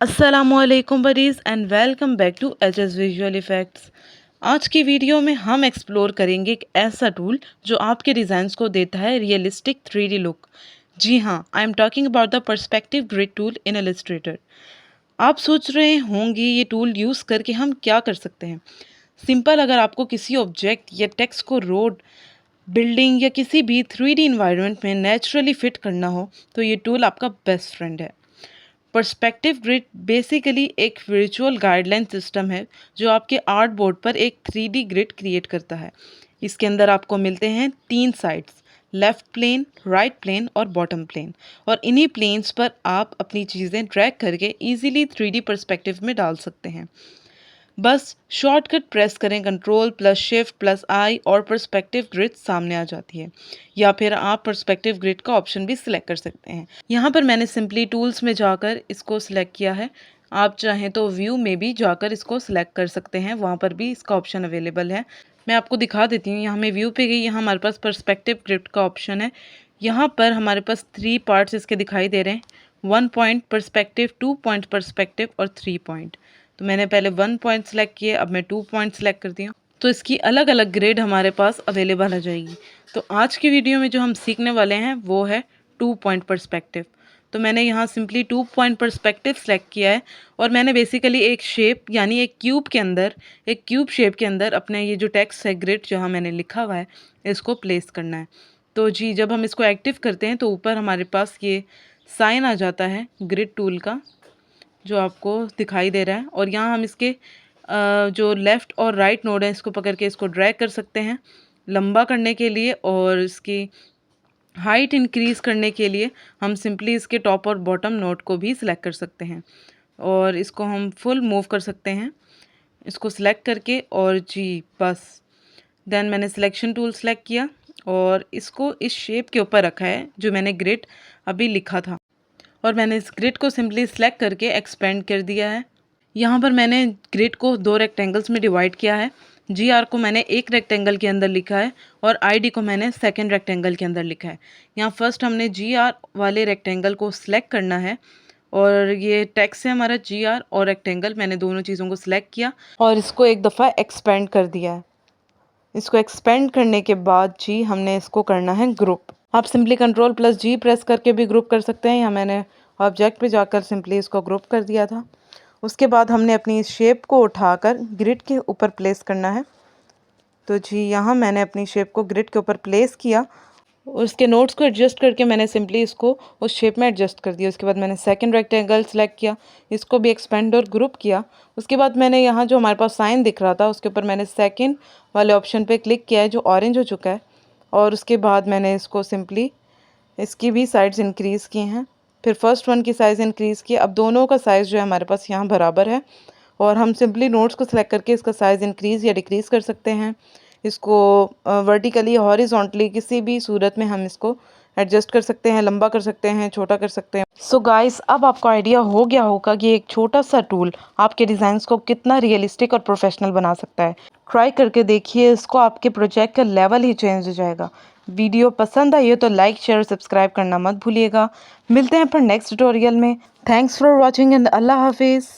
अस्सलामुअलैकुम buddies and welcome back to HS visual effects. आज की वीडियो में हम एक्सप्लोर करेंगे एक ऐसा टूल जो आपके डिज़ाइंस को देता है रियलिस्टिक 3D लुक। जी हाँ, I am talking about the perspective grid tool in Illustrator. आप सोच रहे होंगे ये टूल यूज़ करके हम क्या कर सकते हैं। सिंपल, अगर आपको किसी ऑब्जेक्ट या टेक्स्ट को रोड, बिल्डिंग या किसी भी 3D इन्वायरमेंट में नेचुरली फिट करना हो तो ये टूल आपका बेस्ट फ्रेंड है। पर्सपेक्टिव ग्रिड बेसिकली एक विजुअल गाइडलाइन सिस्टम है जो आपके आर्ट बोर्ड पर एक 3D ग्रिड क्रिएट करता है। इसके अंदर आपको मिलते हैं 3 sides, left plane, right plane और बॉटम प्लेन, और इन्हीं प्लेन्स पर आप अपनी चीज़ें ड्रैग करके इजीली 3D पर्सपेक्टिव में डाल सकते हैं। बस शॉर्टकट प्रेस करें, कंट्रोल प्लस शिफ्ट प्लस आई और पर्सपेक्टिव ग्रिड सामने आ जाती है, या फिर आप पर्सपेक्टिव ग्रिड का ऑप्शन भी सिलेक्ट कर सकते हैं। यहाँ पर मैंने सिंपली टूल्स में जाकर इसको सिलेक्ट किया है। आप चाहें तो व्यू में भी जाकर इसको सिलेक्ट कर सकते हैं, वहाँ पर भी इसका ऑप्शन अवेलेबल है। मैं आपको दिखा देती हूँ। यहाँ मैं व्यू पे गई, यहाँ हमारे पास पर्सपेक्टिव ग्रिड का ऑप्शन है। यहाँ पर हमारे पास 3 पार्ट्स इसके दिखाई दे रहे हैं, 1 पॉइंट पर्सपेक्टिव, 2 पॉइंट पर्सपेक्टिव और 3 पॉइंट। तो मैंने पहले 1 पॉइंट सेलेक्ट किए, अब मैं 2 पॉइंट सेलेक्ट करती हूँ। तो इसकी अलग अलग ग्रेड हमारे पास अवेलेबल हो जाएगी। तो आज की वीडियो में जो हम सीखने वाले हैं वो है 2 पॉइंट पर्सपेक्टिव। तो मैंने यहाँ सिंपली 2 पॉइंट पर्सपेक्टिव सेलेक्ट किया है, और मैंने बेसिकली एक शेप यानी एक क्यूब के अंदर, एक क्यूब शेप के अंदर अपने ये जो टेक्स्ट है, ग्रिड जहाँ मैंने लिखा हुआ है, इसको प्लेस करना है। तो जी, जब हम इसको एक्टिव करते हैं तो ऊपर हमारे पास ये साइन आ जाता है ग्रिड टूल का, जो आपको दिखाई दे रहा है। और यहाँ हम इसके जो लेफ़्ट और राइट नोड है, इसको पकड़ के इसको ड्रैग कर सकते हैं लंबा करने के लिए, और इसकी हाइट इंक्रीज़ करने के लिए हम सिंपली इसके टॉप और बॉटम नोड को भी सिलेक्ट कर सकते हैं, और इसको हम फुल मूव कर सकते हैं इसको सिलेक्ट करके। और जी बस, देन मैंने सिलेक्शन टूल सेलेक्ट किया और इसको इस शेप के ऊपर रखा है जो मैंने ग्रिड अभी लिखा था, और मैंने इस ग्रिड को सिंपली सेलेक्ट करके एक्सपेंड कर दिया है। यहाँ पर मैंने ग्रिड को 2 रेक्टेंगल्स में डिवाइड किया है। GR को मैंने एक रेक्टेंगल के अंदर लिखा है और ID को मैंने सेकंड रेक्टेंगल के अंदर लिखा है। यहाँ फर्स्ट हमने GR वाले रेक्टेंगल को सिलेक्ट करना है, और ये टेक्स्ट है हमारा GR और रेक्टेंगल, मैंने दोनों चीज़ों को सिलेक्ट किया और इसको एक दफ़ा एक्सपेंड कर दिया है। इसको एक्सपेंड करने के बाद जी हमने इसको करना है ग्रुप। आप simply control plus G press करके भी ग्रुप कर सकते हैं, या मैंने ऑब्जेक्ट पे जाकर सिंपली इसको ग्रुप कर दिया था। उसके बाद हमने अपनी इस शेप को उठाकर ग्रिड के ऊपर प्लेस करना है। तो जी यहाँ मैंने अपनी शेप को ग्रिड के ऊपर प्लेस किया, उसके नोट्स को एडजस्ट करके मैंने सिंपली इसको उस शेप में एडजस्ट कर दिया। उसके बाद मैंने सेकंड रेक्टेंगल सेलेक्ट किया, इसको भी एक्सपेंड और ग्रुप किया। उसके बाद मैंने यहाँ जो हमारे पास साइन दिख रहा था उसके ऊपर मैंने सेकंड वाले ऑप्शन पे क्लिक किया है जो ऑरेंज हो चुका है, और उसके बाद मैंने इसको सिंपली इसकी भी साइड्स इंक्रीज़ की हैं। फिर फर्स्ट वन की साइज़ इंक्रीज़ की। अब दोनों का साइज़ जो है हमारे पास यहाँ बराबर है, और हम सिंपली नोट्स को सिलेक्ट करके इसका साइज़ इंक्रीज़ या डिक्रीज़ कर सकते हैं। इसको वर्टिकली, हॉरिजॉन्टली, किसी भी सूरत में हम इसको एडजस्ट कर सकते हैं, लंबा कर सकते हैं, छोटा कर सकते हैं। सो गाइस, अब आपको आइडिया हो गया होगा कि एक छोटा सा टूल आपके डिज़ाइंस को कितना रियलिस्टिक और प्रोफेशनल बना सकता है। ट्राई करके देखिए, इसको आपके प्रोजेक्ट का लेवल ही चेंज हो जाएगा। वीडियो पसंद आई हो तो लाइक, शेयर और सब्सक्राइब करना मत भूलिएगा। मिलते हैं पर नेक्स्ट ट्यूटोरियल में। थैंक्स फॉर वॉचिंग एंड अल्लाह हाफिज़।